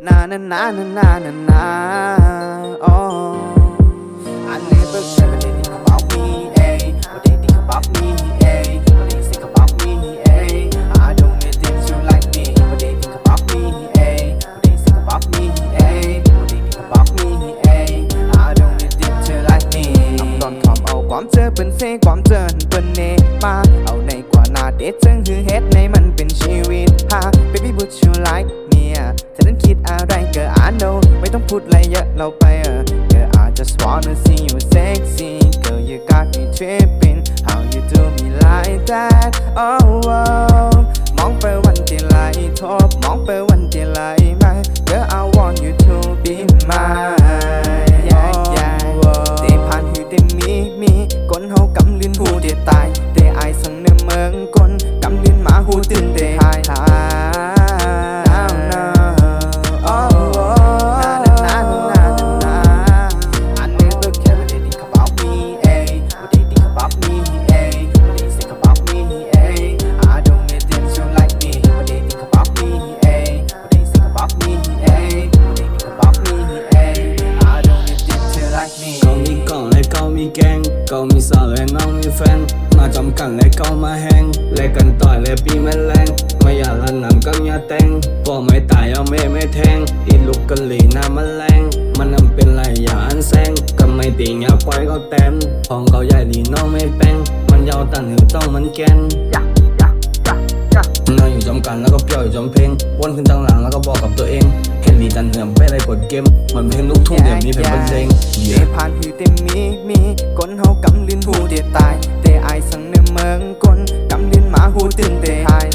na na na na na na na. Oh, I never care what they think about me, ayy. What they think about me, ayy. What they think about me, ayy. I don't need them to like me. What they think about me, ayy. What they think about me, ayy. What they think about me, ayy. I don't need them to like me ตอนทอมเอาความเจอเป็นเซความเจอเป็นเนมาเอาในกว่านาเดทซึ่งคือเฮ็ดในมันเป็นชีวิตฮะ baby would you like me เธอนั้นคิดอะไรก็ I know ไม่ต้องพูดอะไรเยอะเราไปGirl I just wanna see you sexy Girl you got me tripping How you do me like that Oh oh มองไปวันที่ไหลทบมองไปวันที่ไหลมา Girl I want you to be mine yeah yeah แต่ผ่านหูแต่มีคนเฮากำลินหูแต่ตายแต่อายสั่งในเมืองคนกำลินหมาหูตื่นแต่หายก็มีสาวและน้องมีแฟนมาจำกันและก็มาแหงและกันต่อยและปีแม่แรงไม่อยากละนำก็อย่าแต่งพอไม่ตายเอาไม่แทงอีลูกกะหลีหน้ามันแรงมันนำเป็นไรอย่าอันแซงก็ไม่ติงอย่าปล่อยก็แต้มพองเขาใหญ่ดีน้องไม่แป้งมันยาวตันหือต้องมันแกนนอนอยู่จำกันแล้วก็เปรี้ยวอยู่จำเพลงวนขึ้นตั้งหลังแล้วก็บอกกับตัวเองเห็นลีจันเหื่อมไปอะไรกดเกมเหมือนเพลงลูกทุ่งเดี๋ยวนี้เป็นเพลงแต่ผ่านหูแต่มีคนเฮากำลินหูแต่ตายแต่อายสั่งในเมืองคนกำลินหมาหูตื่นแต่หาย